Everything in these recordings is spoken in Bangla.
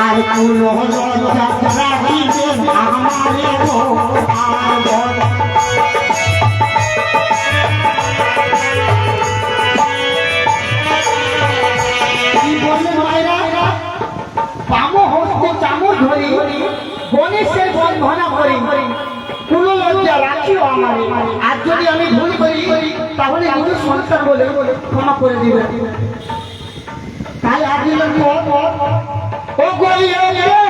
আর কোন যাত্রা দিতে আমারে কি বলে মায়েরা পামো হস্তে চামচ ধরি গণেশের বন্ধনা করি কোন লজ্জা রাখিও আমারে আর যদি আমি ভুল করি তাহলে নিজের সন্তান বলে ক্ষমা করে দিবে তাই আজ ও গলিয়ে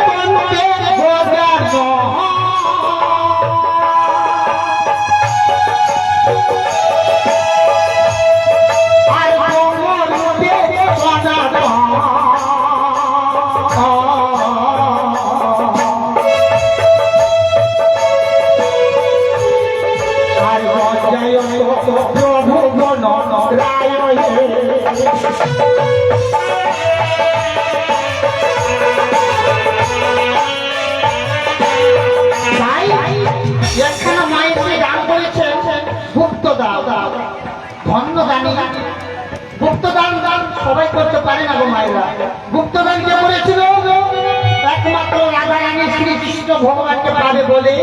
পন্তে গোদার আর কোমরতে সদার আর জয় প্রভু গণ রায় গুপ্তদান সবাই করতে পারে না গো মায়েরা গুপ্তদান কে করেছিল একমাত্র রাধা রানী শ্রীকৃষ্ণ ভগবানকে পাবে বলে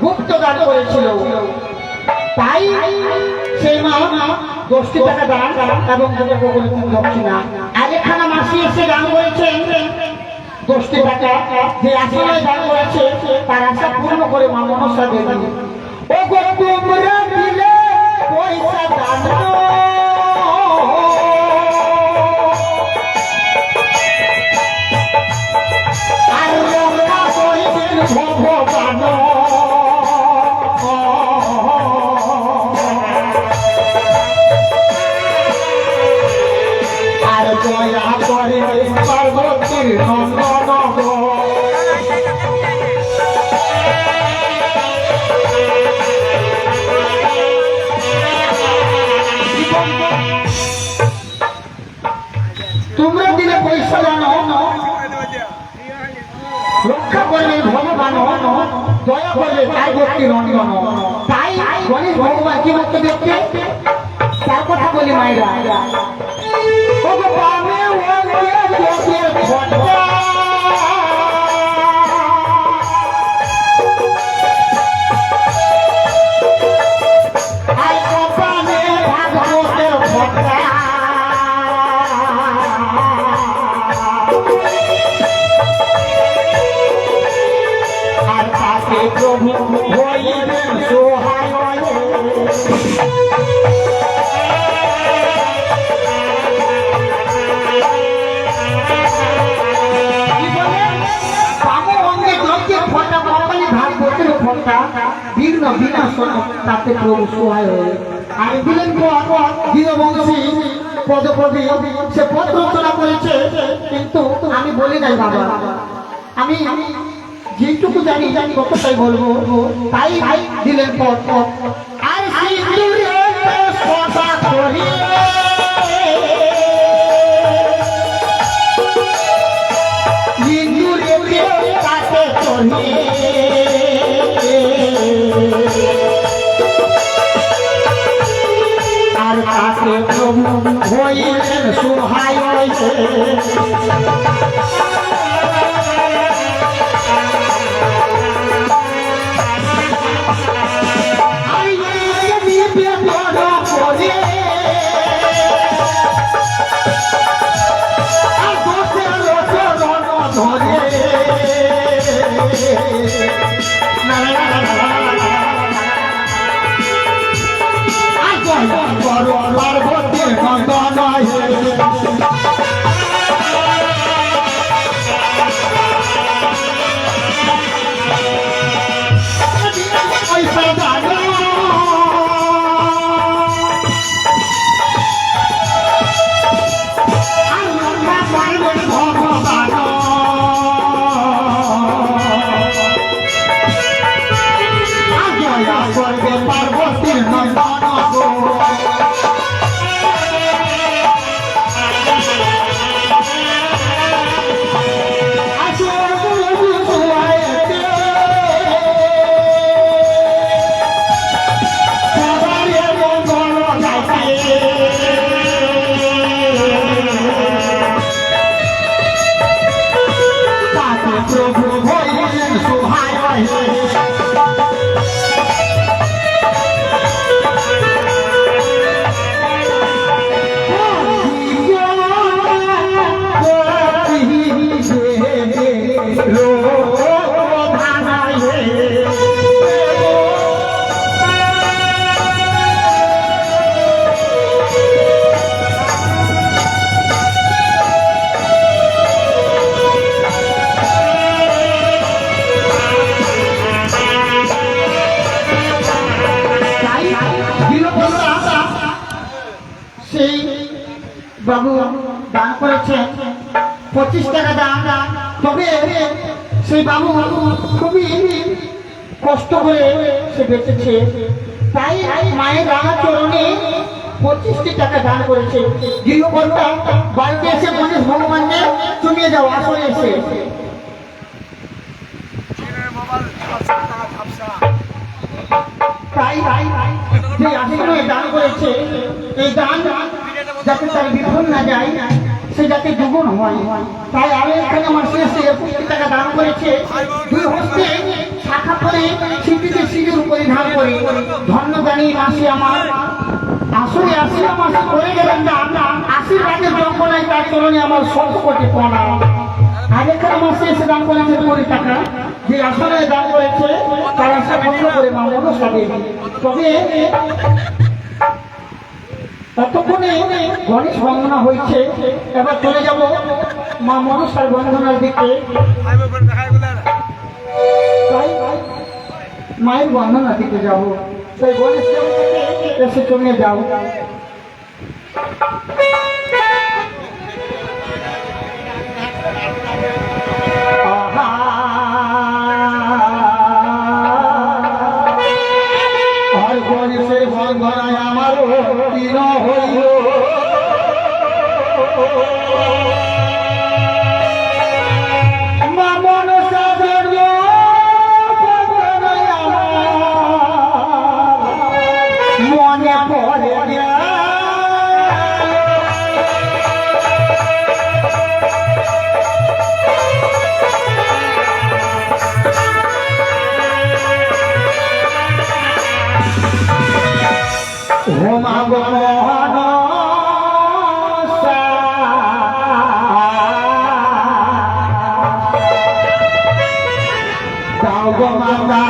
গুপ্তদান করেছিল তাই সেই মা 10টি টাকা দান এবং দক্ষিণা আর এখানে মাসি এসে দান করেছেন 10টি টাকা যে আসলে দান করেছে তার আশা পূর্ণ করে মা মনসা দেবেন ও গো তোমরা দিলে পয়সা দান ভগবান আর দয়া করে পার্বতীর নন্দন তোমরা দিলে পয়সা জানো রক্ষা করলে ভগবান দয়া করলে পার্বতী নন্দন তাই গণেশ ভগবান কি বলতে দেখতে তার কথা বলি মায়েরা প্রভু হইলেন সহায় বিঘ্ন বিনাশন তাতে প্রভু সহায় হয়ে আর দিলেন দীনবংশী পদপদী সে পদ রচনা করেছে কিন্তু আমি বলি নাই বাবা আমি যেটুকু জানি কতটাই বলবো তাই দিলেন পদ আর আর তাকে প্রভু হইলেন সহায় পার্বতী নন্দন পার্বতীর নন্দন বাবু দান করেছে 25 টাকা দান। তবে সেই বাবু খুবই কষ্ট করে সে বেঁচেছে, তাই মায়ের রাঙা চরণে 25টি টাকা দান করেছে। গৃহকর্তা বাড়িতে এসে গণেশ ভগবানকে চুমিয়ে যাও আসলে এসে। তাই যে আসলে দান করেছে, এই দান যাতে তার বিফল না যায়, সে যাতে দুগুণ হয়, তাই আমি এখানে আমার শেষে 25 টাকা দান করেছে। দুই হস্তে শাখা করে স্মৃতিতে সিঁদুর পরিধান করে ধন্য জানি মাসি আমার আসলে আসিলাম মাসি করে গেলেন না আশীর্বাদের যন্ত্রণায় তার চরণে আমার 100 কোটি প্রণাম। আর এখানে মাসে এসে দান করেছে 20 টাকা, যে আসলে দান করেছে তার আশা ভঙ্গ করে মা মনসা দেবী। তবে ততক্ষণে গণেশ বন্দনা হয়েছে, এবার চলে যাব মা মনসার বন্দনার দিকে। তাই মায়ের বন্দনা দিকে যাব, তাই গণেশ এসে চলে যাও। আর গণেশের বন্দনায় আমারও তিন হইল, মা মনসা ধরল বন্দনায় আমার মনে পড়ে হোমা গমন দাও গো মাতা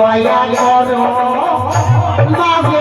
দয়া করো মাগো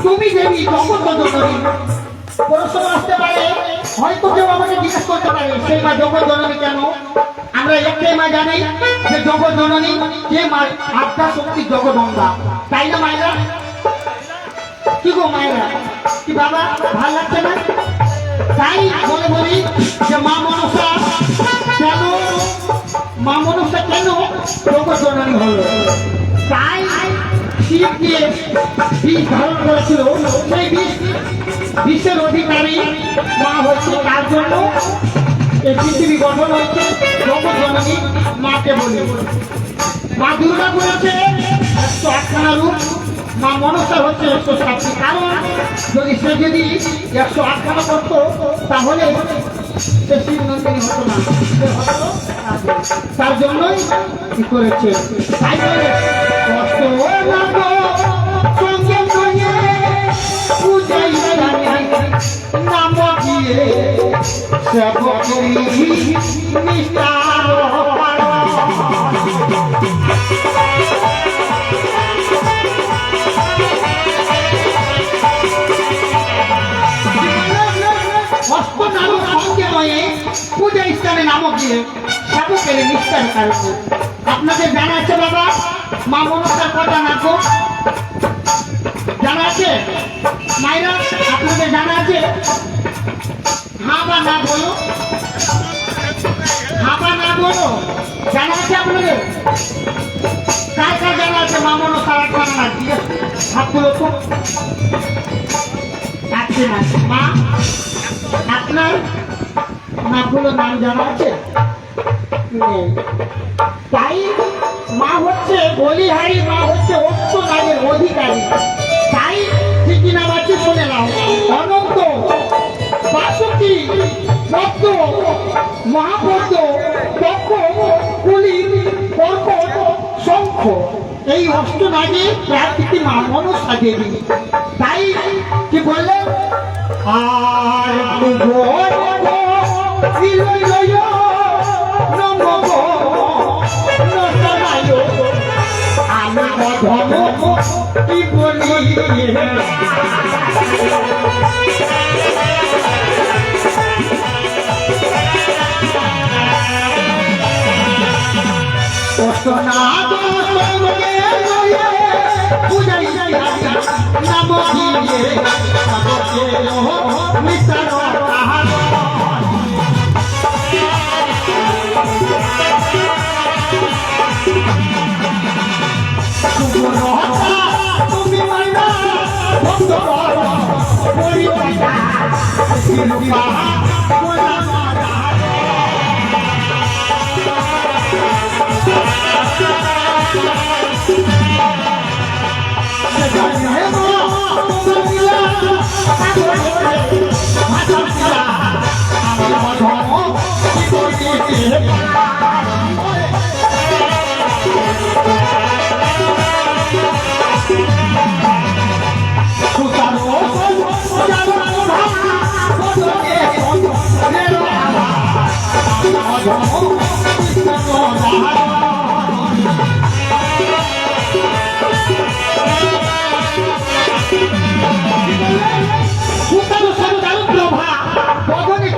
তুমি দেবী জগৎ জননী। প্রশ্ন আসতে পারে, হয়তো কেউ আমাকে জিজ্ঞেস করতে পারে সেই মা জগৎ জননী কেন? আমরা একটাই মা জানি যে জগৎ জননী, যে মা আত্মা শক্তি জগদম্বা, তাই না মায়েরা? কি গো মায়েরা, কি বাবা ভাল লাগছে না? তাই বলে বলি যে মা মনসা কেন, মা মনসা কেন জগৎ জননী হলো? তাই শিব দিয়ে বিষ ধারণ করেছিল, সেই বিষের অধিকারী মা হচ্ছে, তার জন্য এই পৃথিবী গঠন হচ্ছে। জগৎ জননী মাকে বলি। মা দুর্গা করেছে 108খানা রূপ, মা মনসা হচ্ছে 107টি। কারণ যদি 108খানা করতো তাহলে সে শিব নন্দিনী হতো না, তার জন্যই কি করেছে। তাই বলে কষ্ট সঙ্গে পূজাই নাম দিয়ে সেবকরি নিষ্ঠার পূজা স্থানে নামক দিয়ে সেবকের নিষ্ঠার কারণে আপনাদের জানা আছে বাবা মা মনসার কথা নাকো জানা আছে মায়েরা আপনাদের জানা আছে হ্যাঁ বা না বলো হ্যাঁ বা না বলো জানা আছে আপনাদের কার কার জানা আছে মা মনসার কথা না ঠিক আছে হাতগুলো তো আছে না মা আপনার নামগুলো নাম জানা আছে তাই মা হচ্ছে বলিহারি মা হচ্ছে অষ্ট নাগের অধিকারী তাই ঠিকই নাম আছে শুনে নাও অনন্ত বাসুকি পদ্ম মহাপদ্ম তক্ষ কুলি কর্কট শঙ্খ এই অষ্ট নাগে প্রাকৃতিক মা মনসা দেবী তাই কি বললেন আর কি বলি নাম দিয়ে তুমি মাইনা ভক্ত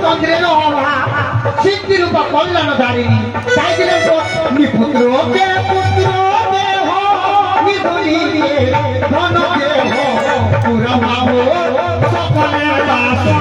চন্দ্রের অভাব সিদ্ধির উপর কল্যাণ দাঁড়িয়ে তাই দিলেন নিপুত্র পুত্র দেহ নিধুলি ধন দেহ পুরা সকলের বাসা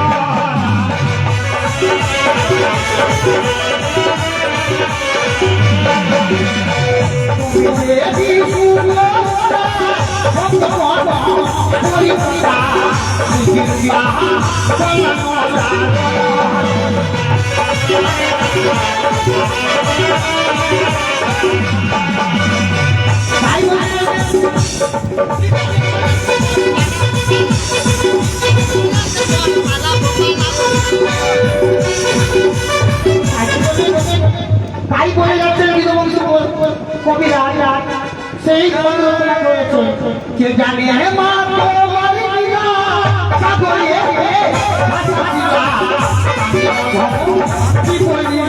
তাই বলে যাচ্ছেন কবিরা সেই রচনা করেছে কে জানে মা কি বলি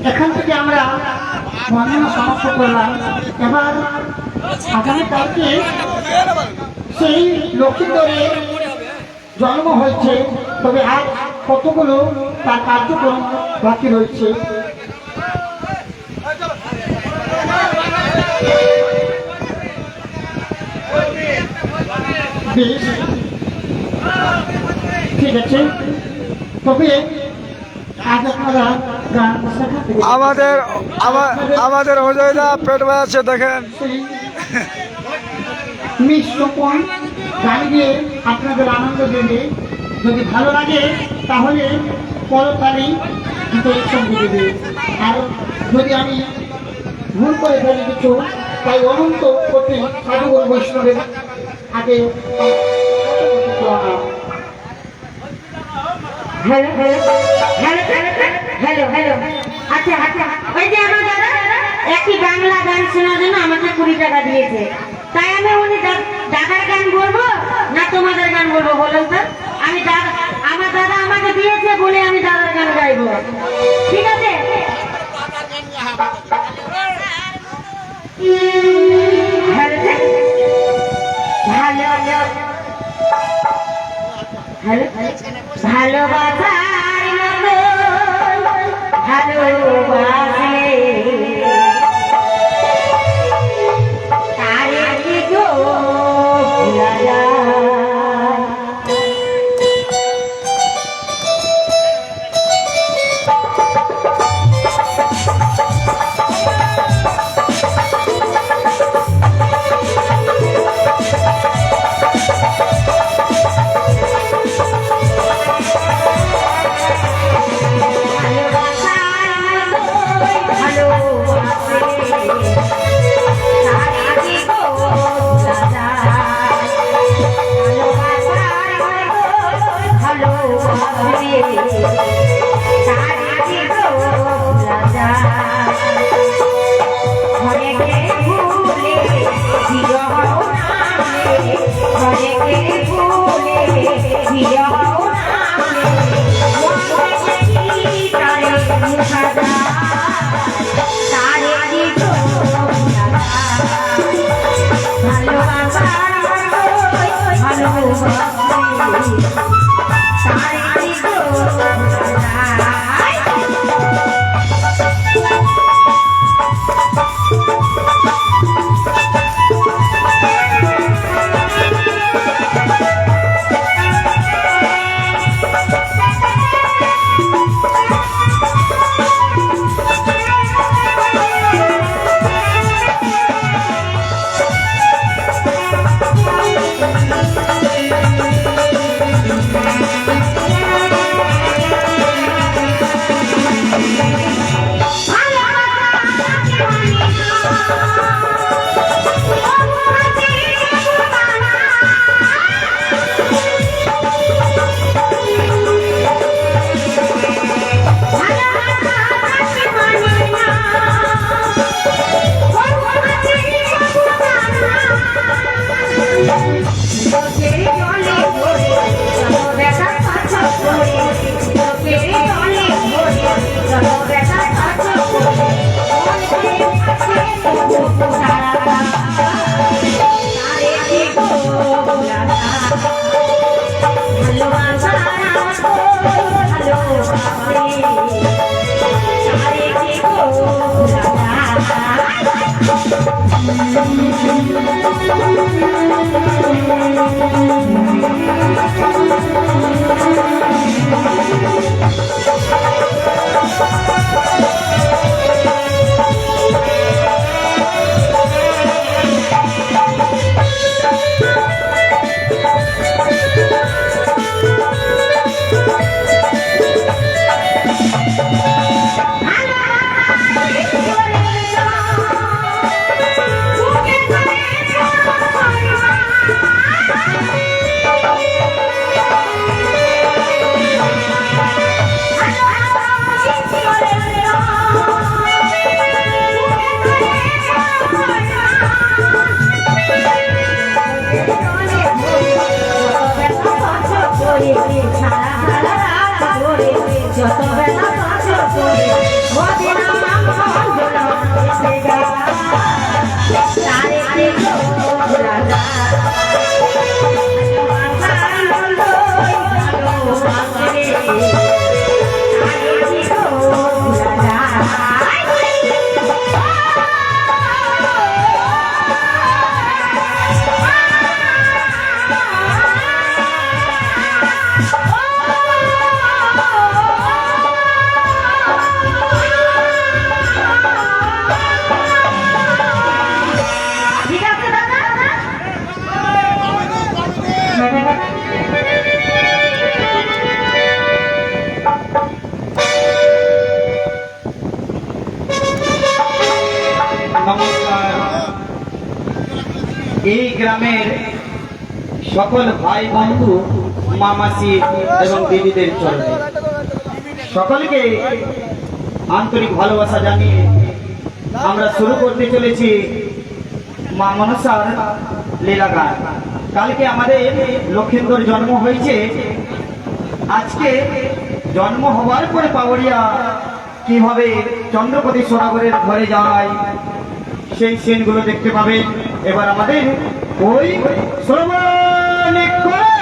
এখান থেকে আমরা বর্ণনা সমাপ্ত করলাম এবার আগামী কালকে সেই লক্ষ্মীন্দরে জন্ম হয়েছে তবে আজ কতগুলো তার কার্যক্রম বাকি রয়েছে বেশ ঠিক আছে, তবে আজ আপনারা গান শেখাতে আমাদের অজয়দা পেট বাজাচ্ছে দেখেন। মিষ্টপন গান গিয়ে আপনাদের আনন্দ দেবে। যদি ভালো লাগে তাহলে করতালি সঙ্গে দেবে। আর যদি আমি ভুল করে ফেলি কিছু, তাই অনন্ত প্রতি সাধুগুরু বৈষ্ণবের আগে hello hello hello hello hello আচ্ছা আচ্ছা, ওই যে আমার দাদা একটি বাংলা গান শোনার জন্য আমাকে 20 টাকা দিয়েছে, তাই আমি উনি দাদার গান বলবো না তোমাদের গান বলবো বলুন তো? আমি আমার দাদা আমাকে দিয়েছে বলে আমি দাদার গান গাইবো, ঠিক আছে? হ্যালো হ্যালো হ্যালো ভালোবাসার ভালোবাসলে তারে কি গো ভোলা যায়? এই গ্রামের সকল ভাই বন্ধু মামাসি এবং দিদিদের চরণে সকলকে আন্তরিক ভালোবাসা জানিয়ে আমরা শুরু করতে চলেছি মা মনসার লীলা গান। কালকে আমাদের লক্ষেন্দর জন্ম হয়েছে। আজকে জন্ম হওয়ার পরে পাওড়িয়া কিভাবে চন্দ্রপতি সরাগরের ঘরে যায় সেই সিনগুলো দেখতে পাবেন। এবার আমাদের ওই শ্রবণ করে